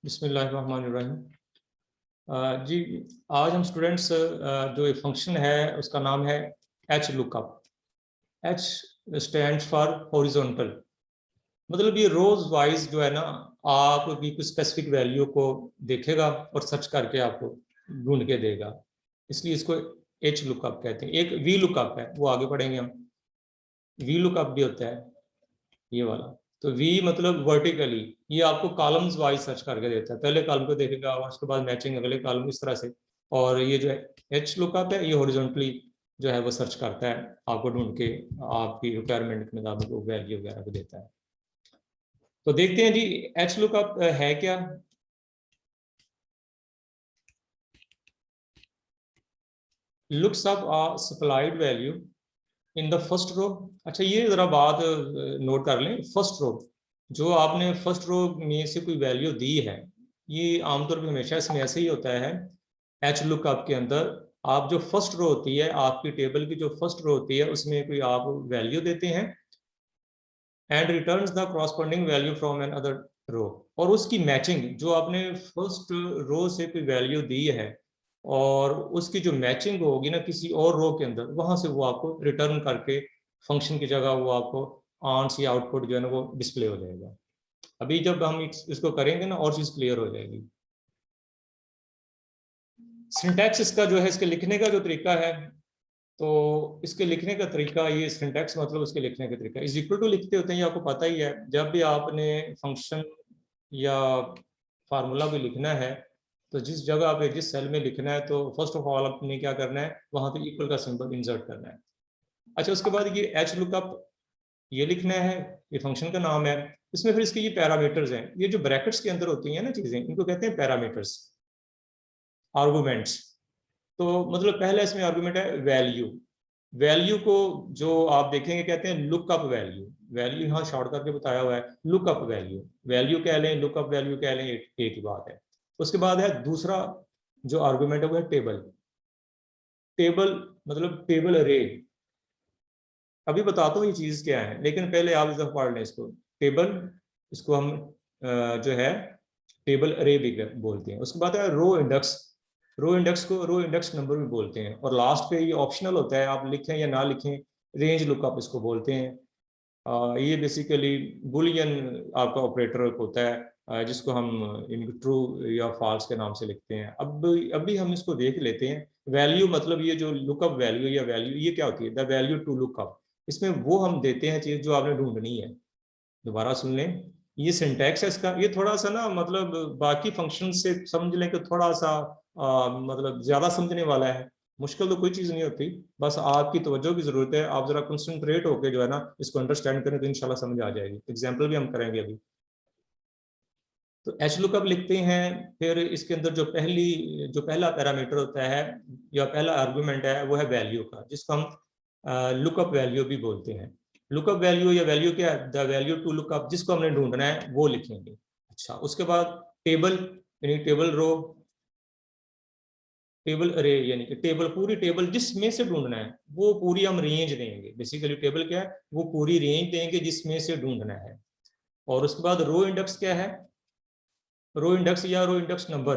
बिस्मिल्लाहिर्रहमानिर्रहीम। जी, आज हम स्टूडेंट्स जो एक फंक्शन है उसका नाम है H lookup. H stands for horizontal, मतलब ये रोज वाइज जो है ना, आप की कुछ स्पेसिफिक वैल्यू को देखेगा और सर्च करके आपको ढूंढ के देगा, इसलिए इसको एच लुकअप कहते हैं। एक वी लुकअप है, वो आगे पढ़ेंगे हम। वी लुकअप भी होता है ये वाला। तो वी मतलब वर्टिकली, ये आपको कॉलम्स वाइज सर्च करके देता है। पहले कॉलम को देखेगा और उसके बाद मैचिंग अगले कॉलम, इस तरह से। और ये जो है एच लुकअप है, ये हॉरिजॉन्टली जो है वो सर्च करता है, आपको ढूंढ के आपकी रिक्वायरमेंट के मुताबिक वो वैल्यू वगैरह को देता है। तो देखते हैं जी एच लुकअप है क्या। Looks up a supplied value in the first row. अच्छा, ये जरा बात नोट कर लें। फर्स्ट रो, जो आपने फर्स्ट रो में से कोई वैल्यू दी है, ये आमतौर पर हमेशा इसमें ऐसे ही होता है। एच लुकअप के अंदर आप जो फर्स्ट रो होती है, आपकी टेबल की जो फर्स्ट रो होती है, उसमें कोई आप वैल्यू देते हैं and returns the corresponding value from another row. और उसकी मैचिंग, जो आपने फर्स्ट रो से कोई वैल्यू दी है और उसकी जो मैचिंग होगी ना किसी और रो के अंदर, वहां से वो आपको रिटर्न करके फंक्शन की जगह वो आपको आंस या आउटपुट जो है ना वो डिस्प्ले हो जाएगा। अभी जब हम इसको करेंगे ना और चीज क्लियर हो जाएगी। सिंटैक्स इसका जो है, इसके लिखने का जो तरीका है, तो इसके लिखने का तरीका, ये सिंटैक्स मतलब उसके लिखने का तरीका इज इक्वल टू लिखते होते हैं, ये आपको पता ही है। जब भी आपने फंक्शन या फार्मूला भी लिखना है, तो जिस जगह पे जिस सेल में लिखना है, तो फर्स्ट ऑफ ऑल आपने क्या करना है, वहां पे इक्वल का सिंबल इंसर्ट करना है। अच्छा, उसके बाद ये एच लुकअप ये लिखना है, ये फंक्शन का नाम है। इसमें फिर इसके ये पैरामीटर्स हैं, ये जो ब्रैकेट्स के अंदर होती हैं ना चीजें, इनको कहते हैं पैरामीटर्स, आर्गुमेंट्स। तो मतलब पहला इसमें आर्गुमेंट है वैल्यू। वैल्यू को जो आप देखेंगे कहते हैं लुकअप वैल्यू। वैल्यू यहाँ शॉर्ट करके बताया हुआ है, लुकअप वैल्यू। वैल्यू कह लें, लुकअप वैल्यू कह लें, एक ही बात है। उसके बाद है दूसरा जो आर्गुमेंट है वो है टेबल। टेबल मतलब टेबल अरे। अभी बताता हूँ ये चीज क्या है, लेकिन पहले आप इस पढ़ लें इसको। टेबल, इसको हम जो है टेबल अरे भी बोलते हैं। उसके बाद है रो इंडेक्स। रो इंडेक्स को रो इंडेक्स नंबर भी बोलते हैं। और लास्ट पे ये ऑप्शनल होता है, आप लिखें या ना लिखें, रेंज लुकअप इसको बोलते हैं। ये बेसिकली बुलियन आपका ऑपरेटर होता है, जिसको हम ट्रू या फॉल्स के नाम से लिखते हैं। अब अभी हम इसको देख लेते हैं। वैल्यू मतलब ये जो लुकअप वैल्यू या वैल्यू, ये क्या होती है, द वैल्यू टू लुकअप। इसमें वो हम देते हैं चीज जो आपने ढूंढनी है। दोबारा सुन लें, ये सिंटैक्स है इसका। ये थोड़ा सा ना, मतलब बाकी फंक्शन से समझ लें कि थोड़ा सा मतलब ज्यादा समझने वाला है। मुश्किल तो कोई चीज नहीं होती, बस आपकी तवज्जो की जरूरत है। आप जरा कंसंट्रेट होकर जो है ना इसको अंडरस्टैंड करें, तो इंशाल्लाह समझ आ जाएगी। एग्जाम्पल भी हम करेंगे अभी। तो एच लुकअप लिखते हैं, फिर इसके अंदर जो पहला पैरामीटर होता है या पहला आर्गुमेंट है, वो है वैल्यू का, जिसको हम लुकअप वैल्यू भी बोलते हैं। लुकअप वैल्यू या वैल्यू क्या है, द वैल्यू टू लुकअप, जिसको हमने ढूंढना है वो लिखेंगे। अच्छा, उसके बाद टेबल, यानी टेबल रो, टेबल अरे, यानी कि टेबल, पूरी टेबल जिसमें से ढूंढना है वो पूरी हम रेंज देंगे। बेसिकली टेबल क्या है, वो पूरी रेंज देंगे जिसमें से ढूंढना है। और उसके बाद रो इंडेक्स क्या है, रो इंडेक्स या रो इंडेक्स नंबर,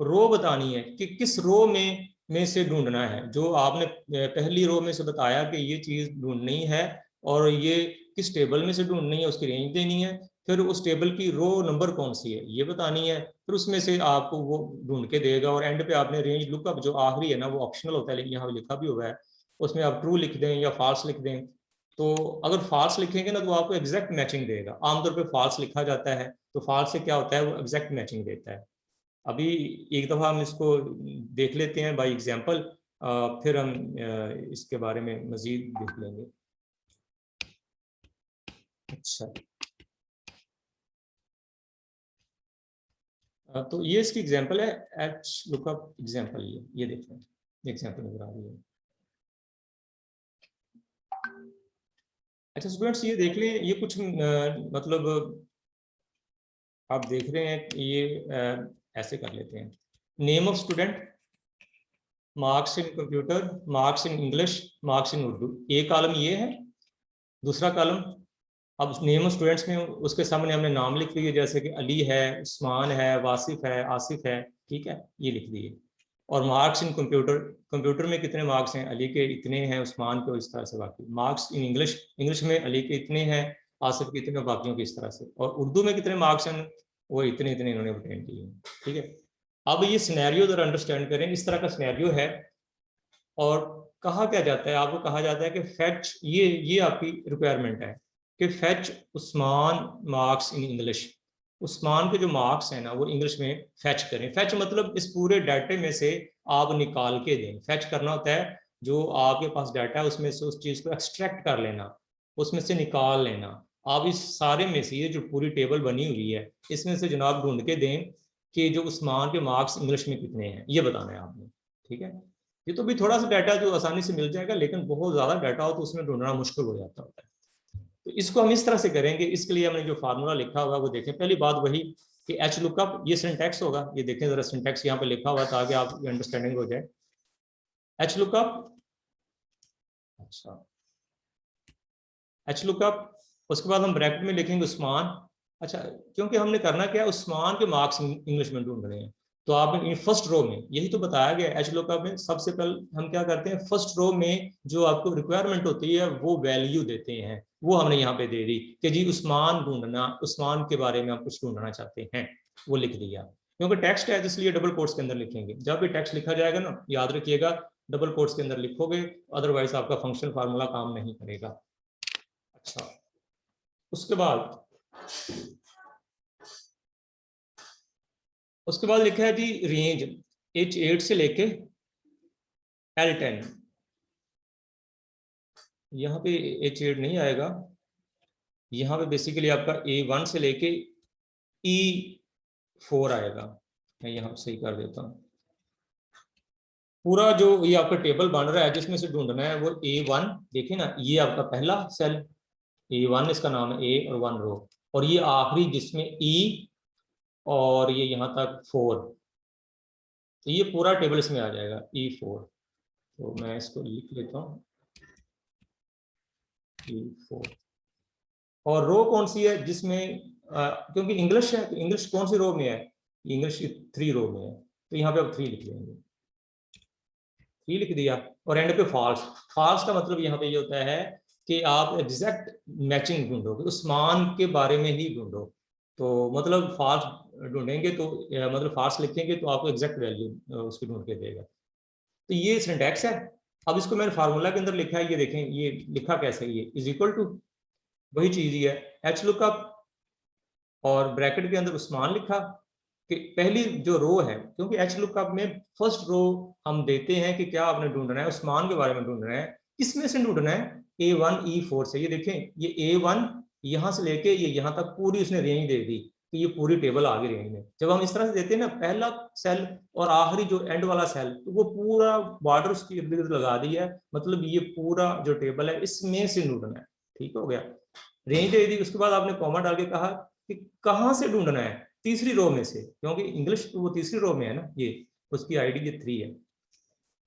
रो बतानी है कि किस रो में से ढूंढना है। जो आपने पहली रो में से बताया कि ये चीज ढूंढनी है, और ये किस टेबल में से ढूंढनी है, उसकी रेंज देनी है। फिर उस टेबल की रो नंबर कौन सी है ये बतानी है। फिर उसमें से आपको वो ढूंढ के देगा। और एंड पे आपने रेंज लुकअप जो आखिरी है ना, वो ऑप्शनल होता है, लेकिन यहाँ लिखा भी हुआ है, उसमें आप ट्रू लिख दें या फॉल्स लिख दें। तो अगर फॉल्स लिखेंगे ना, तो आपको एग्जैक्ट मैचिंग देगा। आमतौर पर फॉल्स लिखा जाता है, तो फॉल्स से क्या होता है, वो एग्जैक्ट मैचिंग देता है। अभी एक दफ़ा हम इसको देख लेते हैं बाय एग्जांपल, फिर हम इसके बारे में मजीद देख लेंगे। अच्छा, तो ये इसकी एग्जांपल है, एच लुकअप एग्जांपल। ये देखें, एग्जांपल नजर आ रही है। अच्छा स्टूडेंट्स, ये देख लें, ये कुछ मतलब आप देख रहे हैं, ये ऐसे कर लेते हैं। Name of student, marks in computer, marks in English, marks in Urdu. एक कॉलम ये है, दूसरा कॉलम अब नेम ऑफ स्टूडेंट्स में उसके सामने हमने नाम लिख दिए, जैसे कि अली है, उस्मान है, वासिफ है, आसिफ है, ठीक है, ये लिख दिए। और मार्क्स इन कंप्यूटर, कंप्यूटर में कितने मार्क्स हैं, अली के इतने हैं, उस्मान के इस तरह से, बाकी मार्क्स इन इंग्लिश, इंग्लिश में अली के इतने हैं, आसिफ के इतने, बाकियों की इस तरह से। और उर्दू में कितने मार्क्स हैं, वो इतने इतने इन्होंने ऑब्टेन किए हैं, ठीक है। अब ये सिनेरियो जरा अंडरस्टैंड करें, इस तरह का सिनेरियो है और कहा क्या जाता है, आपको कहा जाता है कि फेच, ये आपकी रिक्वायरमेंट है कि fetch Usman marks in English, Usman के जो मार्क्स हैं ना वो इंग्लिश में फेच करें। फेच मतलब इस पूरे डाटे में से आप निकाल के दें। फेच करना होता है जो आपके पास डाटा है उसमें से उस चीज़ को एक्सट्रैक्ट कर लेना, उसमें से निकाल लेना। आप इस सारे में से, ये जो पूरी टेबल बनी हुई है इसमें से जनाब ढूंढ के दें कि जो उस्मान के मार्क्स इंग्लिश में कितने हैं, ये बताना है आपने, ठीक है। ये तो भी थोड़ा सा डाटा जो आसानी से मिल जाएगा, लेकिन बहुत ज़्यादा डाटा हो तो उसमें ढूंढना मुश्किल हो जाता होता है। तो इसको हम इस तरह से करेंगे। इसके लिए हमने जो फार्मूला लिखा हुआ वो देखें। पहली बात वही कि एच लुकअप, ये सिंटैक्स होगा, ये देखें जरा, सिंटैक्स यहाँ पे लिखा हुआ ताकि आपकी अंडरस्टैंडिंग हो जाए। एच लुकअप, अच्छा, एच लुकअप, उसके बाद हम ब्रैकेट में लिखेंगे उस्मान। अच्छा, क्योंकि हमने करना क्या है, उस्मान के मार्क्स इंग्लिश में ढूंढ रहे हैं, तो आपने फर्स्ट रो में यही तो बताया गया एच लुकअप में। सबसे पहले हम क्या करते हैं, फर्स्ट रो में जो आपको रिक्वायरमेंट होती है वो वैल्यू देते हैं, वो हमने यहाँ पे दे दी कि जी उस्मान ढूंढना, उस्मान के बारे में हम कुछ ढूंढना चाहते हैं, वो लिख दिया। क्योंकि टेक्स्ट है इसलिए डबल कोट्स के अंदर लिखेंगे। जब भी टेक्स्ट लिखा जाएगा ना, याद रखिएगा डबल कोट्स के अंदर लिखोगे, अदरवाइज आपका फंक्शन फार्मूला काम नहीं करेगा। अच्छा, उसके बाद लिखा है जी रेंज H8 से लेके L10। यहाँ पे H8 नहीं आएगा, यहाँ पे बेसिकली आपका A1 से लेके E4 आएगा। मैं यहाँ सही कर देता हूँ। पूरा जो ये आपका टेबल बन रहा है जिसमें से ढूंढना है वो A1, देखिए ना, ये आपका पहला सेल A1, इसका नाम है A और 1 रो, और ये आखिरी जिसमें E और ये यहाँ तक 4, तो ये पूरा टेबल इसमें आ जाएगा E4। तो मैं इसको लिख लेता हूँ E4। और रो कौन सी है जिसमें क्योंकि इंग्लिश है तो इंग्लिश कौन सी रो में है, इंग्लिश 3 रो में है, तो यहाँ पे आप 3 लिख लेंगे। 3 लिख दिया और एंड पे फॉल्स। फॉल्स का मतलब यहाँ पे ये होता है कि आप एग्जैक्ट मैचिंग ढूंढोगे, उस्मान के बारे में ही ढूंढो। तो मतलब फॉल्स ढूंढेंगे तो मतलब फॉल्स लिखेंगे तो आपको एग्जैक्ट वैल्यू उसकी ढूंढ के देगा। तो ये सिंटैक्स है। अब इसको मैंने फार्मूला के अंदर लिखा है, ये देखें ये लिखा कैसे, ये इज इक्वल टू वही चीज ही है, एच लुकअप और ब्रैकेट के अंदर उस्मान लिखा कि पहली जो रो है, क्योंकि एच लुकअप में फर्स्ट रो हम देते हैं कि क्या आपने ढूंढना है, उस्मान के बारे में ढूंढना है। किसमें से ढूंढना है, A1 E4 से। ये देखें ये A1 यहाँ से लेके ये यहाँ तक पूरी उसने रेंज दे दी, तो ये पूरी टेबल आ गई रेंज में। जब हम इस तरह से देते हैं ना, पहला सेल और आखिरी जो एंड वाला सेल, तो वो पूरा बॉर्डर उसकी इर्द गिर्द लगा दी है, मतलब ये पूरा जो टेबल है इसमें से ढूंढना है। ठीक हो गया, रेंज दे दी। उसके बाद आपने कॉमा डाल के कहा कि कहाँ से ढूंढना है, तीसरी रो में से, क्योंकि इंग्लिश तो वो तीसरी रो में है ना, ये उसकी आईडी ये 3 है।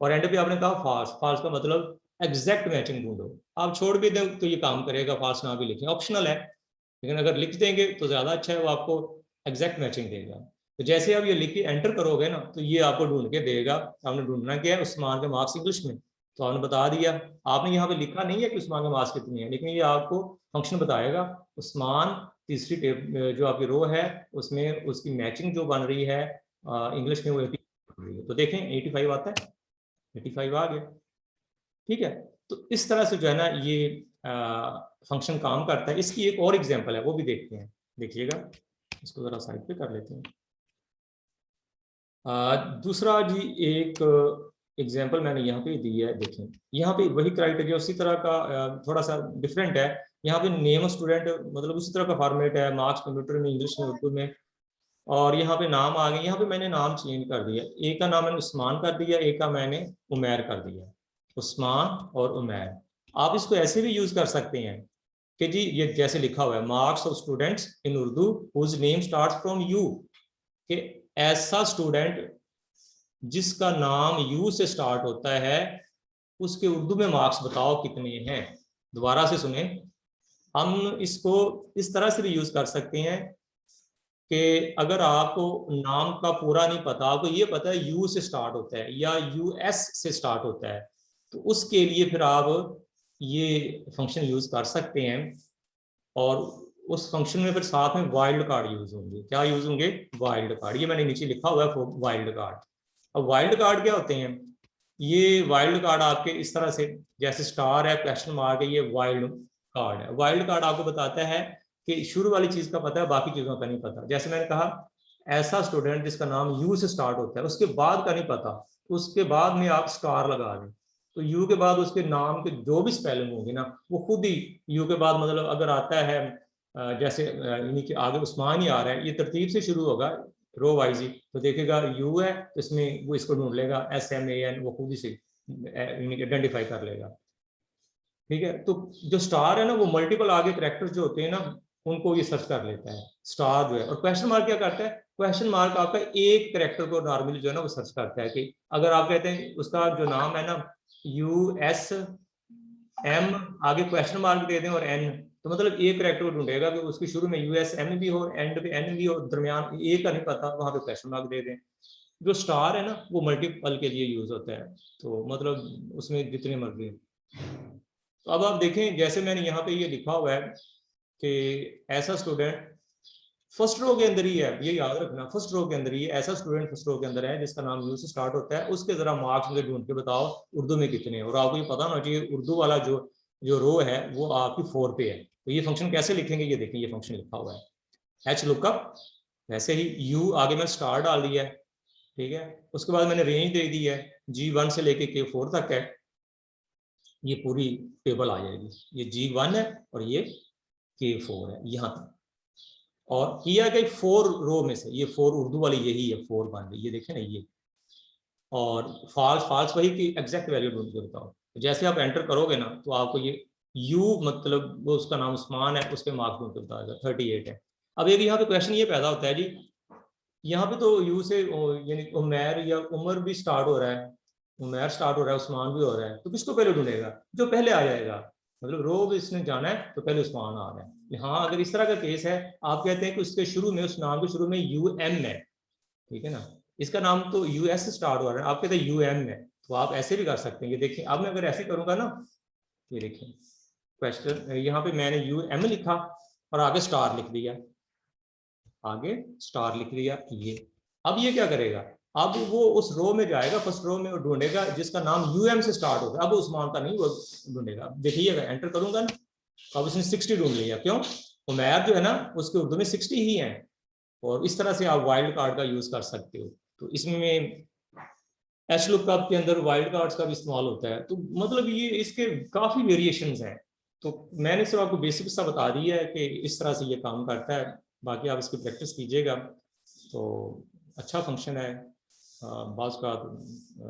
और एंड पे आपने कहा फॉल्स। फॉल्स का मतलब एग्जैक्ट मैचिंग ढूंढो। आप छोड़ भी दें तो ये काम करेगा, फॉल्स ना भी लिखें ऑप्शनल है, लेकिन अगर लिख देंगे तो ज्यादा अच्छा है, वो आपको एग्जैक्ट मैचिंग देगा। तो जैसे आप ये लिख के एंटर करोगे ना, तो ये आपको ढूंढ के देगा। आपने ढूंढना क्या है, उस्मान के मार्क्स इंग्लिश में, तो आपने बता दिया। आपने यहाँ पे लिखा नहीं है कि उस्मान के मार्क्स कितने हैं, लेकिन ये आपको फंक्शन बताएगा उस्मान तीसरी टेब जो आपकी रो है उसमें उसकी मैचिंग जो बन रही है इंग्लिश में, वो 80 बन रही है। तो देखें 85 आता है, 85 आ गया, ठीक है। तो इस तरह से जो है ना ये फंक्शन काम करता है। इसकी एक और एग्जांपल है, वो भी देखते हैं, देखिएगा। इसको जरा साइड पे कर लेते हैं। दूसरा जी एक एग्जांपल मैंने यहाँ पे दी है, देखें यहाँ पे वही क्राइटेरिया उसी तरह का थोड़ा सा डिफरेंट है। यहाँ पे नेम स्टूडेंट मतलब उसी तरह का फॉर्मेट है, मार्क्स कंप्यूटर में, इंग्लिश में, उर्दू में। और यहाँ पे नाम आ गए, यहाँ पे मैंने नाम चेंज कर दिया। एक का नाम मैंने उस्मान कर दिया, एक का मैंने उमैर कर दिया, उस्मान और उमैर। आप इसको ऐसे भी यूज कर सकते हैं कि जी ये जैसे लिखा हुआ है, marks of students in Urdu whose name starts from U, कि ऐसा स्टूडेंट जिसका नाम यू से स्टार्ट होता है उसके उर्दू में मार्क्स बताओ कितने हैं। दोबारा से सुने, हम इसको इस तरह से भी यूज कर सकते हैं कि अगर आपको नाम का पूरा नहीं पता, आपको ये पता है यू से स्टार्ट होता है या यूएस से स्टार्ट होता है, तो उसके लिए फिर आप ये फंक्शन यूज कर सकते हैं। और उस फंक्शन में फिर साथ में वाइल्ड कार्ड यूज होंगे। क्या यूज होंगे? Wild card. ये मैंने नीचे लिखा हुआ है वाइल्ड कार्ड। अब वाइल्ड कार्ड क्या होते हैं? ये वाइल्ड कार्ड आपके इस तरह से, जैसे स्टार है, क्वेश्चन मार्क है, ये वाइल्ड कार्ड है। वाइल्ड कार्ड आपको बताता है कि शुरू वाली चीज का पता है, बाकी चीजों का नहीं पता। जैसे मैंने कहा, ऐसा स्टूडेंट जिसका नाम यू से स्टार्ट होता है, उसके बाद का नहीं पता, उसके बाद में आप स्टार लगा दें, तो यू के बाद उसके नाम के जो भी स्पेलिंग होंगे ना, वो खुद ही यू के बाद, मतलब अगर आता है जैसे इन्हीं के आगे उस्मान ही आ रहा है, ये तरतीब से शुरू होगा रो वाइज ही, तो देखेगा यू है तो इसमें वो इसको ढूंढ लेगा, SMAN, वो खुद ही से आइडेंटिफाई कर लेगा। ठीक है, तो जो स्टार है ना, वो मल्टीपल आगे करेक्टर्स जो होते हैं ना, उनको ये सर्च कर लेता है स्टार जो है। और क्वेश्चन मार्क क्या करता है? क्वेश्चन मार्क आपका एक करेक्टर को नॉर्मली जो है ना वो सर्च करता है, कि अगर आप कहते हैं उसका जो नाम है ना USM, आगे क्वेश्चन मार्क दे दें और N, तो मतलब एक करेक्टर को ढूंढेगा कि उसके शुरू में USM भी हो, एंड पे N भी हो, दरमियान एक का नहीं पता, वहां पे क्वेश्चन मार्क दे दें। जो स्टार है ना, वो मल्टीपल के लिए यूज होता है, तो मतलब उसमें जितने मर्जी। तो अब आप देखें, जैसे मैंने यहाँ पे ये लिखा हुआ है कि ऐसा स्टूडेंट फर्स्ट रो के अंदर ही है, ये याद रखना, फर्स्ट रो के अंदर ही ऐसा स्टूडेंट फर्स्ट रो के अंदर है जिसका नाम यू से स्टार्ट होता है, उसके जरा मार्क्स मुझे ढूंढ के बताओ उर्दू में कितने हैं। और आपको ये पता होना चाहिए उर्दू वाला जो जो रो है वो आपकी 4 पे है। तो ये फंक्शन कैसे लिखेंगे, ये देखें, ये फंक्शन लिखा हुआ है एच लुकअप। वैसे ही यू आगे मैं स्टार डाल दिया है, ठीक है, उसके बाद मैंने रेंज दे दी है, G1 से लेके K4 तक है, ये पूरी टेबल आ जाएगी। ये G1 है और ये K4 है यहाँ तक। और किया गया 4 रो में से, ये 4 उर्दू वाली यही है, 4 बन रही, ये देखें ना ये। और फाल्स फाल्स वही की एग्जैक्ट वैल्यू ढूंढ के बताओ। तो जैसे आप एंटर करोगे ना, तो आपको ये यू, मतलब वो उसका नाम उस्मान है, उसके मार्क्स ढूंढ के बताएगा 38 है। अब एक यहाँ पे क्वेश्चन ये पैदा होता है जी, यहाँ पे तो यू से यानी उमैर या उमर भी स्टार्ट हो रहा है, उमैर स्टार्ट हो रहा है, उस्मान भी हो रहा है, तो किसको पहले ढूंढेगा? जो पहले आ जाएगा। मतलब रो भी इसने जाना है तो पहले उस्मान आ रहा है। हाँ, अगर इस तरह का केस है, आप कहते हैं कि उसके शुरू में, उस नाम के शुरू में UM है, ठीक है ना, इसका नाम तो US से स्टार्ट हो रहा है, आप कहते हैं UM है, तो आप ऐसे भी कर सकते हैं। ये देखिए, अब मैं अगर ऐसे करूंगा ना, ये देखिए क्वेश्चन, यहाँ पे मैंने UM लिखा और आगे स्टार लिख दिया, आगे स्टार लिख दिया ये। अब ये क्या करेगा? अब वो उस रो में जाएगा, फर्स्ट रो में ढूंढेगा जिसका नाम UM से स्टार्ट होगा। अब उस्मान का नहीं वो ढूंढेगा। देखिएगा, एंटर करूंगा ना, अब उसने 60 ढूंढ लिया। क्यों? उमैर जो है ना, उसके उर्दू में 60 ही है। और इस तरह से आप वाइल्ड कार्ड का यूज कर सकते हो। तो इसमें एच लुकअप के अंदर वाइल्ड कार्ड्स का भी इस्तेमाल होता है। तो मतलब ये इसके काफी वेरिएशंस हैं। तो मैंने सिर्फ आपको बेसिक सा बता दिया है कि इस तरह से ये काम करता है। बाकी आप इसकी प्रैक्टिस कीजिएगा तो अच्छा फंक्शन है। बाज़ का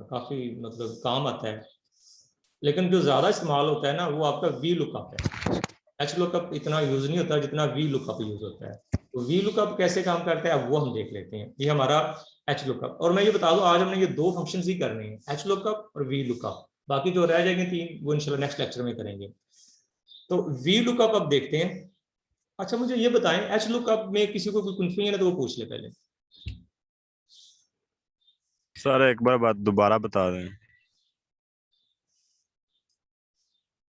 काफ़ी मतलब काम आता है। लेकिन जो ज़्यादा इस्तेमाल होता है ना, वो आपका वी लुकअप है। एच लुकअप इतना यूज़ नहीं होता जितना वी लुकअप यूज़ होता है। तो वी लुकअप कैसे काम करता है वो हम देख लेते हैं। ये हमारा एच लुकअप। और मैं ये बता दूं, आज हमने ये 2 फंक्शन ही करने हैं, एच लुकअप और वी लुकअप। बाकी जो रह जाएंगे 3, वो इंशाल्लाह नेक्स्ट लेक्चर में करेंगे। तो वी लुकअप अब देखते हैं। अच्छा, मुझे ये बताएं, एच लुकअप में किसी को कोई कंफ्यूजन है तो वो पूछ ले पहले। सर एक बार बात दोबारा बता दें।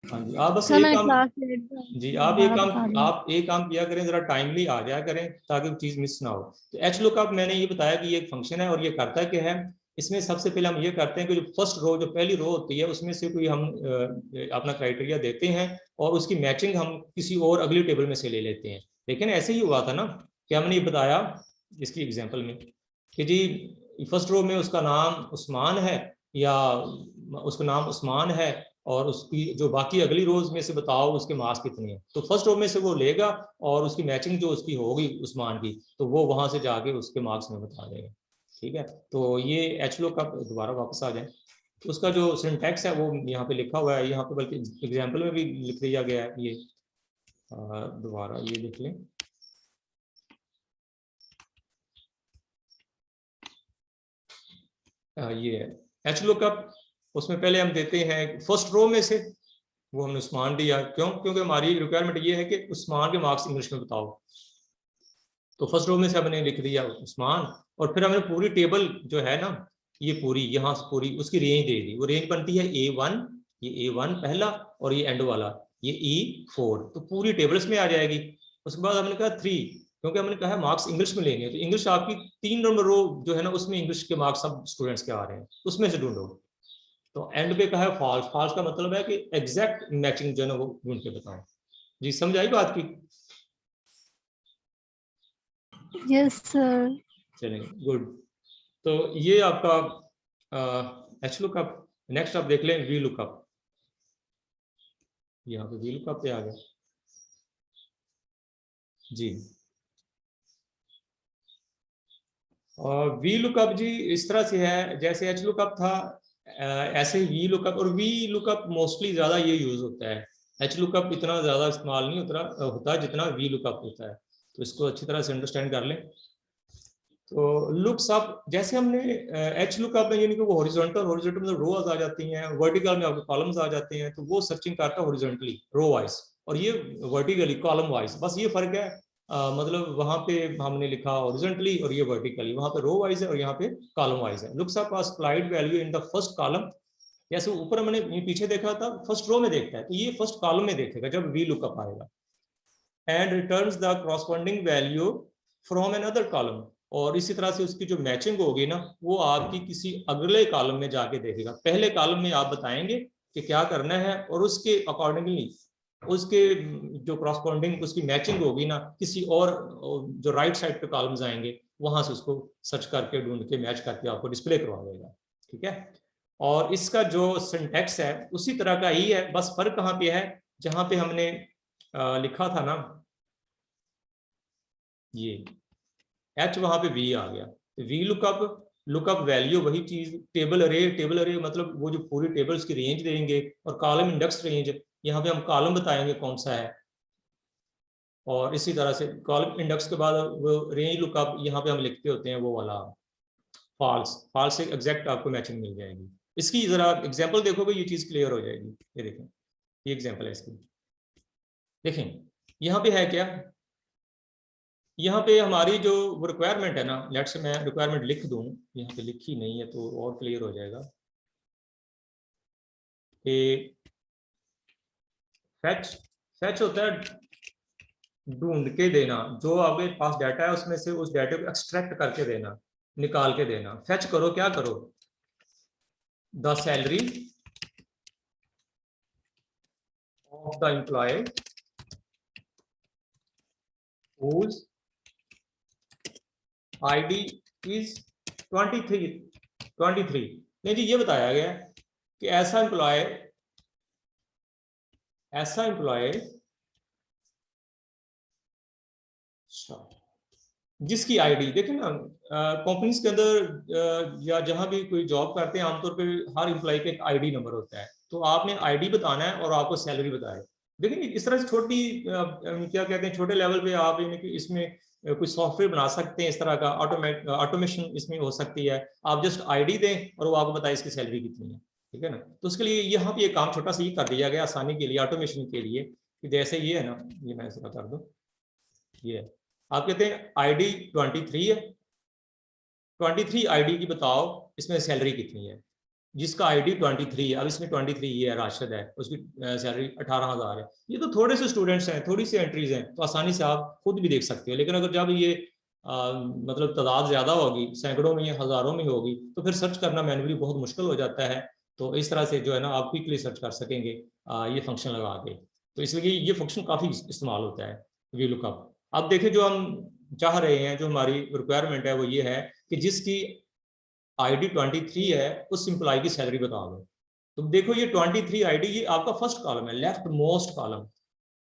हाँ जी, आप बस सर एक मैं काम, क्लास लेट जी दोबारा बता दें। आप एक काम किया करें, जरा टाइमली आ जाया करें ताकि चीज मिस ना हो। तो एच लुकअप मैंने ये बताया कि ये एक फंक्शन है और ये करता क्या है। इसमें सबसे पहले हम ये करते हैं कि जो फर्स्ट रो, जो पहली रो होती है, उसमें से कोई हम अपना क्राइटेरिया देते हैं और उसकी मैचिंग हम किसी और अगली टेबल में से ले लेते हैं। लेकिन ऐसे ही हुआ था ना कि हमने ये बताया इसकी एग्जाम्पल में कि जी फर्स्ट रो में उसका नाम उस्मान है, या उसका नाम उस्मान है, और उसकी जो बाकी अगली रोज में से बताओ उसके मार्क्स कितने हैं। तो फर्स्ट रो में से वो लेगा और उसकी मैचिंग जो उसकी होगी उस्मान की, तो वो वहां से जाके उसके मार्क्स में बता देगा। ठीक है, तो ये एच लो का दोबारा वापस आ जाए, तो उसका जो सिंटैक्स है वो यहाँ पे लिखा हुआ है, यहाँ पे बल्कि एग्जाम्पल में भी लिख दिया गया है। ये दोबारा ये देख लें। ये है एच लुकअप। उसमें पहले हम देते हैं फर्स्ट रो में से, वो हमने उस्मान दिया, क्यों? क्योंकि हमारी रिक्वायरमेंट ये है कि उस्मान के मार्क्स इंग्लिश में बताओ। तो फर्स्ट रो में से हमने लिख दिया उस्मान, और फिर हमने पूरी टेबल जो है ना, ये पूरी यहाँ से पूरी उसकी रेंज दे दी। वो रेंज बनती है A1, ये A1 पहला, और ये एंड वाला ये E4, तो पूरी टेबल्स में आ जाएगी। उसके बाद हमने कहा 3, क्योंकि हमने कहा मार्क्स इंग्लिश में लेंगे, तो इंग्लिश आपकी 3 नंबर रो जो है ना, उसमें इंग्लिश के मार्क्स सब स्टूडेंट्स के आ रहे हैं, उसमें से ढूंढो। तो एंड पे कहा है फॉल्स। फॉल्स का मतलब है कि एग्जैक्ट मैचिंग जो है ना वो ढूंढ के बताओ। जी समझ आई बात की? Yes sir. चलिए गुड। तो ये आपका एच लुकअप। नेक्स्ट आप देख लें वी लुकअप। यहाँ पे वी लुकअप पे आ गया जी। और वी लुकअप जी इस तरह से है जैसे एच लुकअप था, ऐसे ही वी लुकअप। और वी लुकअप मोस्टली ज्यादा ये यूज होता है, एच लुकअप इतना ज्यादा इस्तेमाल नहीं होता जितना वी लुकअप होता है। तो इसको अच्छी तरह से अंडरस्टैंड कर लें। तो लुक्स अप जैसे हमने एच लुकअप में, यानी कि वो हॉरिजॉन्टल मतलब रोज आ जाती हैं, वर्टिकल में आपके कॉलम्स आ जाते हैं, तो वो सर्चिंग करता है हॉरिजॉन्टली रो वाइज, और ये वर्टिकली कॉलम वाइज। बस ये फर्क है, मतलब वहां पे हमने लिखा हॉरिजॉन्टली और ये वर्टिकली, वहां पे रो वाइज है और यहाँ पे कॉलम वाइज है। Looks up supplied value in the first column, जैसे ऊपर हमने पीछे देखा था फर्स्ट रो में देखता है, तो ये फर्स्ट कॉलम में देखेगा जब वी लुकअप आएगा। And returns the corresponding value from another column, और इसी तरह से उसकी जो मैचिंग होगी ना वो आपकी किसी अगले कॉलम में जाके देखेगा। पहले कॉलम में आप बताएंगे कि क्या करना है, और उसके अकॉर्डिंगली उसके जो कॉरस्पॉन्डिंग उसकी मैचिंग होगी ना किसी और जो राइट साइड पे कॉलम्स आएंगे वहां से उसको सर्च करके ढूंढ के मैच करके आपको डिस्प्ले करवा देगा। ठीक है। और इसका जो सिंटैक्स है उसी तरह का ही है, बस फर्क कहाँ पे है, जहां पे हमने लिखा था ना ये एच, वहां पे वी आ गया। वी लुकअप वैल्यू वही चीज, टेबल अरे मतलब वो जो पूरी टेबल्स की रेंज देंगे, और कॉलम इंडेक्स रेंज यहाँ पे हम कॉलम बताएंगे कौन सा है, और इसी तरह से कॉलम इंडेक्स के बाद वो रेंज लुकअप यहाँ पे हम लिखते होते हैं वो वाला फॉल्स। फॉल्स से एग्जैक्ट आपको मैचिंग मिल जाएगी। इसकी जरा एग्जाम्पल देखोगे ये चीज क्लियर हो जाएगी। ये देखें, ये एग्जाम्पल है इसकी, देखें यहाँ पे है क्या, यहाँ पे हमारी जो रिक्वायरमेंट है ना, लेट से मैं रिक्वायरमेंट लिख दूं, यहाँ पे लिखी नहीं है तो और क्लियर हो जाएगा कि फैच होता है ढूंढ के देना, जो आपके पास डाटा है उसमें से उस डाटा को एक्सट्रैक्ट करके देना, निकाल के देना। फैच करो, क्या करो, the salary of the employee whose ID is 23। नहीं जी, ये बताया गया कि ऐसा एम्प्लॉय जिसकी आईडी देखें ना, कंपनीज के अंदर या जहां भी कोई जॉब करते हैं आमतौर पे हर एम्प्लॉय का एक आईडी नंबर होता है, तो आपने आईडी बताना है और आपको सैलरी बताए। देखिए इस तरह से छोटी क्या कहते हैं, छोटे लेवल पे आप यानी कि इसमें कोई सॉफ्टवेयर बना सकते हैं, इस तरह का ऑटोमेशन इसमें हो सकती है। आप जस्ट आईडी दें और वो आपको बताए इसकी सैलरी कितनी है। ठीक है ना। तो उसके लिए यहाँ पे ये काम छोटा सा ये कर दिया गया आसानी के लिए, ऑटोमेशन के लिए, कि जैसे ये है ना, ये मैं इसका कर दूं, ये आप कहते हैं आईडी 23 है, 23 आईडी की बताओ इसमें सैलरी कितनी है। जिसका आईडी 23 है, अब इसमें 23 ये है, राशिद है, उसकी सैलरी 18,000 है। ये तो थोड़े से स्टूडेंट्स हैं, थोड़ी सी एंट्रीज हैं, तो आसानी से आप खुद भी देख सकते हो। लेकिन अगर जब ये मतलब तादाद ज्यादा होगी, सैकड़ों में या हजारों में होगी, तो फिर सर्च करना मैन्युअली बहुत मुश्किल हो जाता है। तो इस तरह से जो है ना आप क्विकली सर्च कर सकेंगे ये फंक्शन लगा के। तो इसलिए ये फंक्शन काफी इस्तेमाल होता है वी लुकअप। अब देखिए जो हम चाह रहे हैं, जो हमारी रिक्वायरमेंट है वो ये है कि जिसकी आईडी 23 है उस एम्प्लॉय की सैलरी बता दो। तो देखो ये 23 आईडी ये आपका फर्स्ट कॉलम है, लेफ्ट मोस्ट कॉलम।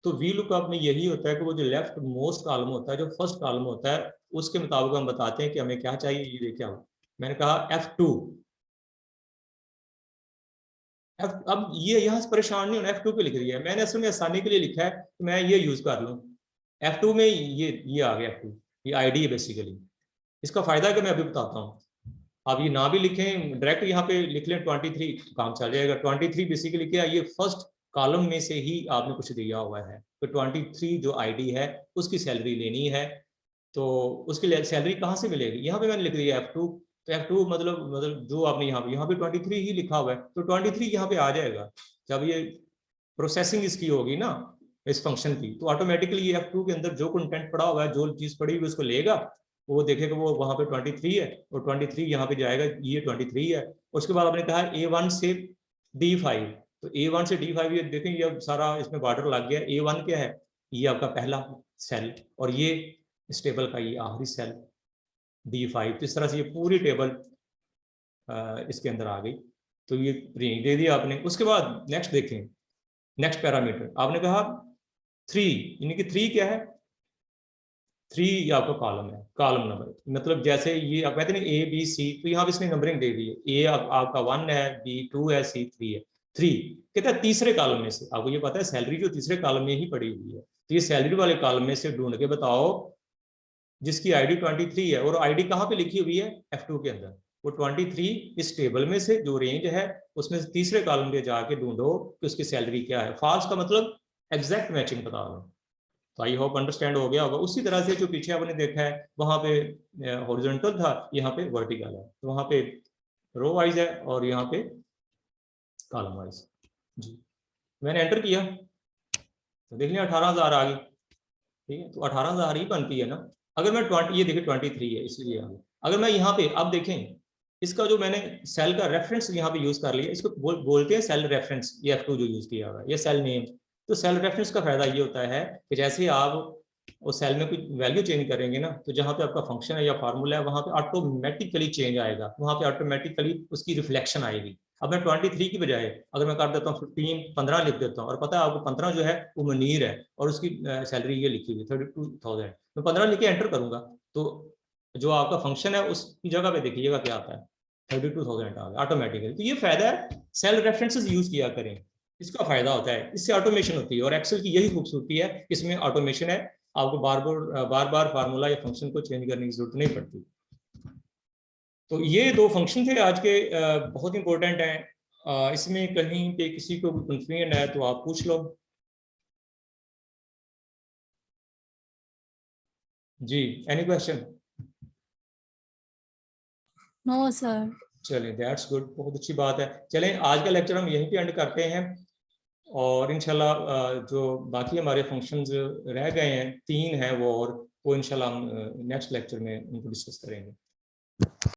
तो वी लुकअप में यही होता है कि वो जो लेफ्ट मोस्ट कॉलम होता है, जो फर्स्ट कॉलम होता है, उसके मुताबिक हम बताते हैं कि हमें क्या चाहिए। ये देखिए मैंने कहा F2। अब ये यहाँ से परेशान नहीं होना, F2 पे लिख दिया है मैंने, असल में आसानी के लिए लिखा है कि मैं ये यूज कर लूँ। F2 में ये आ गया, F2 ये आईडी है बेसिकली। इसका फायदा कि मैं अभी बताता हूँ। आप ये ना भी लिखें, डायरेक्ट यहाँ पे लिख लें 23, काम चल जाएगा। 23 बेसिकली क्या है, ये फर्स्ट कॉलम में से ही आपने कुछ दिया हुआ है। तो 23 जो आईडी है उसकी सैलरी लेनी है, तो उसकी सैलरी कहाँ से मिलेगी? यहाँ पे मैंने लिख दिया F2, तो F2 मतलब जो आपने यहाँ पे 23 ही लिखा हुआ है, तो 23 यहाँ पे आ जाएगा। जब ये प्रोसेसिंग इसकी होगी ना इस फंक्शन की, तो ऑटोमेटिकली ये F2 के अंदर जो कंटेंट पड़ा हुआ है, जो चीज पड़ी हुई उसको लेगा, वो देखेगा वो वहां पे 23 है, और 23 यहाँ पे जाएगा, ये 23 है। उसके बाद आपने कहा A1 से D5, तो A1 से D5 ये देखें, ये सारा इसमें बॉर्डर लग गया। A1 क्या है? ये आपका पहला सेल, और ये इस टेबल का ये आखिरी सेल D5। तो इस तरह से ये पूरी टेबल इसके अंदर आ गई। तो ये रेंज दे दिया आपने। उसके बाद नेक्स्ट देखें, नेक्स्ट पैरामीटर आपने कहा 3, यानी कि 3 क्या है? 3 आपका कॉलम है, कॉलम नंबर। मतलब जैसे ये आप कहते हैं ABC, तो यहाँ पे इसने नंबरिंग दे दी है। A आपका 1 है, B 2 है, C 3 है। 3 कहता है तीसरे कॉलम में से। आपको ये पता है सैलरी जो तीसरे कॉलम में ही पड़ी हुई है, तो ये सैलरी वाले कॉलम में से ढूंढ के बताओ जिसकी आईडी 23 है, और आईडी कहाँ पे लिखी हुई है? F2 के अंदर। वो 23 इस टेबल में से जो रेंज है उसमें से तीसरे कॉलम पे जाके ढूंढो कि उसकी सैलरी क्या है। फॉल्स का मतलब एग्जैक्ट मैचिंग बता दो। तो आई होप अंडरस्टैंड हो गया होगा। उसी तरह से जो पीछे आपने देखा है वहां पे हॉरिजॉन्टल था, यहाँ पे वर्टिकल है, तो वहां पे रो वाइज है और यहाँ पे कॉलम वाइज। जी मैंने एंटर किया तो देख लिया 18,000 आ गई। ठीक है, तो 18,000 ही बनती है ना। अगर मैं 20, ये देखिए 23 है इसलिए आ गई। अगर मैं यहाँ पे अब देखें, इसका जो मैंने सेल का रेफरेंस यहाँ पे यूज कर लिया, इसको बोलते हैं सेल रेफरेंस। ये F2 जो यूज किया हुआ है, ये सेल नेम। तो सेल रेफरेंस का फायदा ये होता है कि जैसे आप उस सेल में कुछ वैल्यू चेंज करेंगे ना, तो जहाँ पे आपका फंक्शन है या फार्मूला है वहाँ पे ऑटोमेटिकली चेंज आएगा, वहाँ पे ऑटोमेटिकली उसकी रिफ्लेक्शन आएगी। अब मैं 23 की बजाय अगर मैं कर देता हूँ 15, 15 लिख देता हूँ, और पता है आपको 15 जो है वो मुनीर है, और उसकी सैलरी ये लिखी हुई 32,000, मैं 15 लिख के एंटर करूंगा, तो जो आपका फंक्शन है उसकी जगह पे देखिएगा क्या आता है, 32,000 आ गया ऑटोमेटिकली। तो ये फायदा है, सेल रेफरेंसेस यूज किया करें, इसका फायदा होता है, इससे ऑटोमेशन होती है। और एक्सेल की यही खूबसूरती है, इसमें ऑटोमेशन है, आपको बार बार फार्मूला या फंक्शन को चेंज करने की जरूरत नहीं पड़ती। तो ये 2 फंक्शन थे आज के, बहुत इंपॉर्टेंट हैं। इसमें कहीं पे किसी को भी कंफ्यूजन है तो आप पूछ लो। जी एनी क्वेश्चन? No, sir. चलें दैट्स गुड, बहुत अच्छी बात है। चलें आज का लेक्चर हम यहीं पे एंड करते हैं, और इंशाल्लाह जो बाकी हमारे फंक्शंस रह गए हैं 3 हैं वो, और वो इंशाल्लाह हम नेक्स्ट लेक्चर में उनको डिस्कस करेंगे।